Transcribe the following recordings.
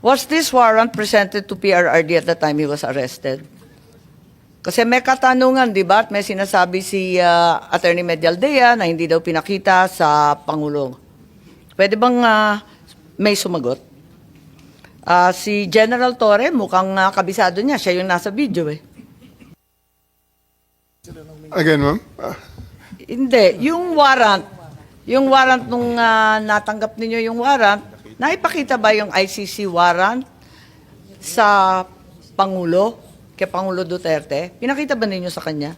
Was this warrant presented to PRRD at the time he was arrested? Kasi may katanungan, di ba? At may sinasabi si Attorney Medialdea na hindi daw pinakita sa Pangulo. Pwede bang may sumagot? Si General Torre, mukhang kabisado niya. Siya yung nasa video eh. Again, ma'am? Hindi. Yung warrant nung natanggap ninyo yung warrant, naipakita ba yung ICC warrant sa Pangulo, kay Pangulo Duterte? Pinakita ba ninyo sa kanya?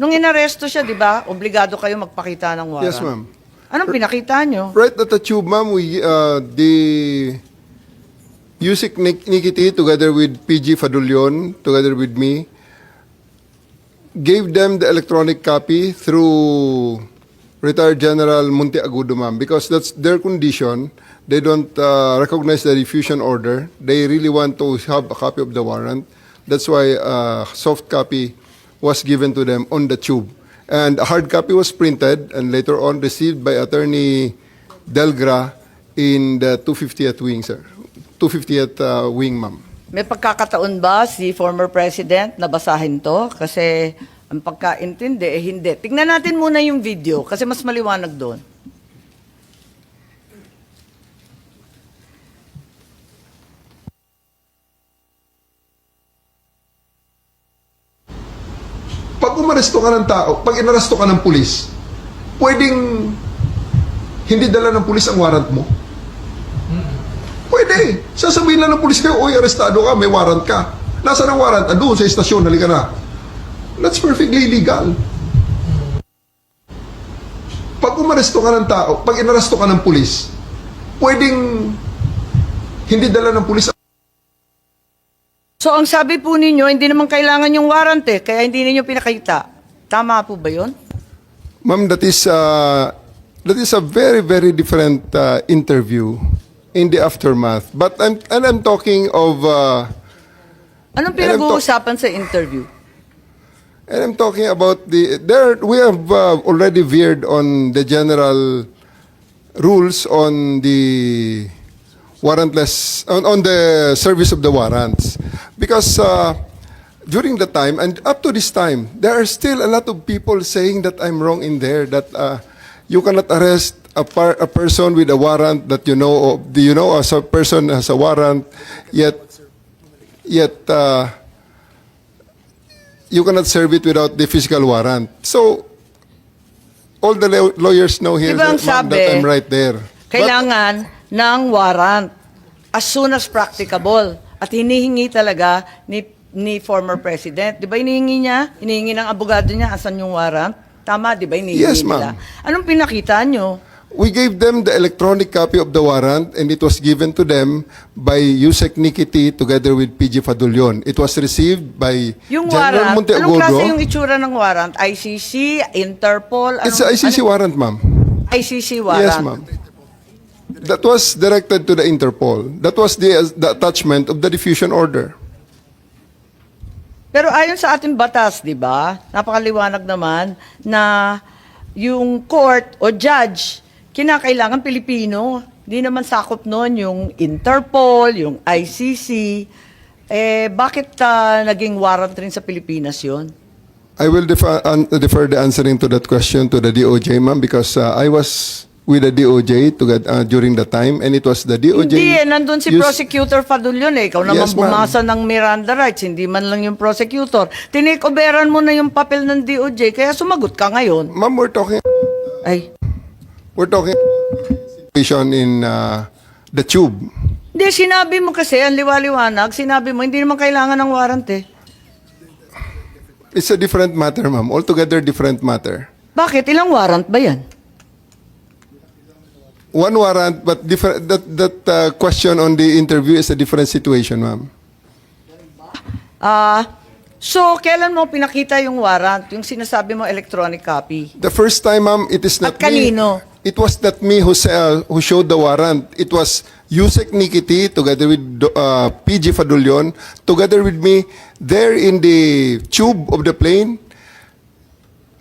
Nung inaresto siya, di ba, obligado kayo magpakita ng warrant. Yes, ma'am. Anong pinakita nyo? Right at the tube, ma'am, the Yusik Nikiti, together with PG Fadulyon, together with me, gave them the electronic copy through retired General Muntiagudo, ma'am, because that's their condition. They don't recognize the diffusion order. They really want to have a copy of the warrant. That's why soft copy was given to them on the tube. And a hard copy was printed and later on received by Attorney Delgra in the 250th wing, sir. 250th wing, ma'am. May pagkakataon ba si former president na basahin to? Kasi ang pagkaintindi, hindi. Tingnan natin muna yung video kasi mas maliwanag doon. Pag umaresto ka ng tao, pag inaresto ka ng pulis, pwedeng hindi dala ng pulis ang warrant mo? Pwede. Sasabihin lang ng pulis kayo, oy, arestado ka, may warrant ka. Nasaan ang warrant? Doon sa istasyon, halika na. That's perfectly legal. Pag umaresto ka ng tao, pag inaresto ka ng pulis, pwedeng hindi dala ng pulis. So ang sabi po ninyo, hindi naman kailangan yung warrant eh, kaya hindi ninyo pinakita. Tama po ba yun? Ma'am, that is a very, very different interview in the aftermath. But I'm talking of... Anong pinag-uusapan sa interview? And I'm talking about we have already veered on the general rules on the warrantless, on the service of the warrants. Because during the time, and up to this time, there are still a lot of people saying that I'm wrong in there, that you cannot arrest a person with a warrant that you know as a person has a warrant, yet you cannot serve it without the physical warrant. So, all the lawyers know here Diba ang that, ma'am, that sabi, I'm right there. Kailangan ng warrant as soon as practicable. At hinihingi talaga ni former president. Di ba hinihingi niya? Hinihingi ng abogado niya, asan yung warrant? Tama, di ba hinihingi Yes, nila? ma'am. Anong pinakita nyo? We gave them the electronic copy of the warrant and it was given to them by Yusek Nikiti together with PG Fadulyon. It was received by Yung General warrant, anong klase yung Monteagudo. itsura ng warrant? ICC, Interpol? It's an ICC warrant, ma'am. ICC warrant. Yes, ma'am. That was directed to the Interpol. That was the attachment of the diffusion order. Pero ayon sa ating batas, di ba, napakaliwanag naman na yung court o judge, kinakailangan Pilipino. Di naman sakop nun yung Interpol, yung ICC. Bakit naging warrant rin sa Pilipinas yun? I will defer the answering to that question to the DOJ, ma'am, because I was with the DOJ during the time, and it was the DOJ... Hindi nandun si Prosecutor Fadulyon Ikaw naman Yes, ma'am. bumasa ng Miranda rights, hindi man lang yung prosecutor. Tinikoberan mo na yung papel ng DOJ, kaya sumagot ka ngayon. Ma'am, we're talking situation in the tube. Hindi, sinabi mo kasi, ang liwaliwanag, sinabi mo, hindi naman kailangan ng warrant eh. It's a different matter, ma'am. Altogether different matter. Bakit? Ilang warrant ba yan? One warrant, but different. That question on the interview is a different situation, ma'am. So, kailan mo pinakita yung warrant? Yung sinasabi mo electronic copy? The first time, ma'am, it is not At kanino? me. It was not me who showed the warrant. It was Yusek Nikiti together with PG Fadulyon, together with me there in the tube of the plane.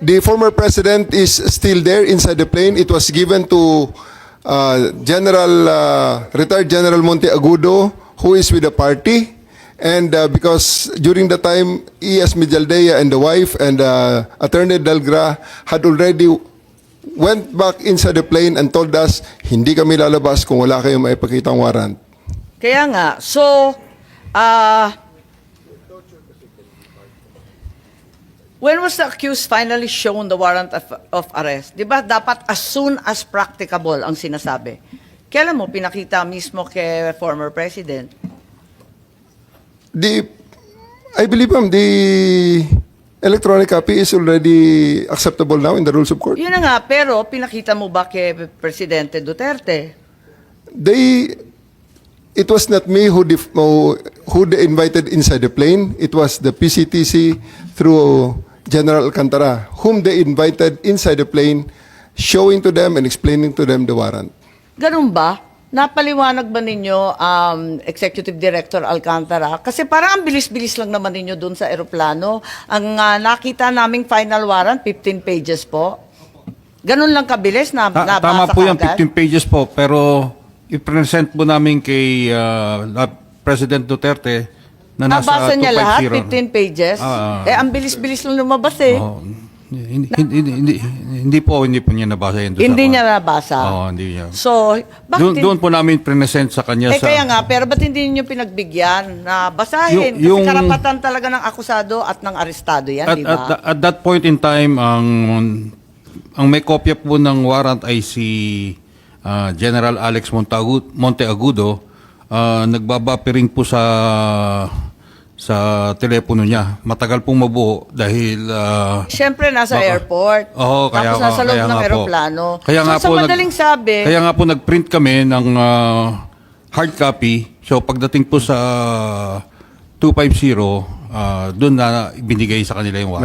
The former president is still there inside the plane. It was given to retired General Monte Agudo, who is with the party. And because during the time, E.S. Mijaldea and the wife and Attorney Delgra had already went back inside the plane and told us, hindi kami lalabas kung wala kayong maipakitang warrant. Kaya nga, so, when was the accused finally shown the warrant of arrest? Di ba dapat as soon as practicable ang sinasabi? Kailan mo pinakita mismo kay former president? I believe, ma'am, the electronic copy is already acceptable now in the rules of court. Yun na nga, pero pinakita mo ba kay Presidente Duterte? It was not me who they invited inside the plane. It was the PCTC through General Alcantara, whom they invited inside the plane, showing to them and explaining to them the warrant. Ganun ba? Napaliwanag ba ninyo, Executive Director Alcantara? Kasi parang ang bilis-bilis lang naman ninyo dun sa eroplano. Ang nakita naming final warrant, 15 pages po. Ganun lang kabilis na nabasa Tama po yung kaagad? 15 pages po, pero i-present po namin kay President Duterte na nasa Nabasa niya lahat, 250. 15 pages? Ang bilis-bilis lang lumabas eh. Oh, hindi po niya nabasa yun. Hindi niya nabasa. Oo, hindi niya. So, bakit Doon po namin present sa kanya sa... kaya nga, pero ba't hindi niyo pinagbigyan na basahin? Yung- Kasi karapatan talaga ng akusado at ng arestado yan, di ba? At that point in time, ang may kopya po ng warrant ay si General Alex Monteagudo. Nagbabapiring po sa telepono niya. Matagal pong mabuo dahil... Siyempre, nasa baka- airport. Oo, Tapos nasa loob ng aeroplano. Kaya so, nga sa po, madaling sabi, Kaya nga po nag-print kami ng hard copy. So pagdating po sa 250, doon na binigay sa kanila yung warrant.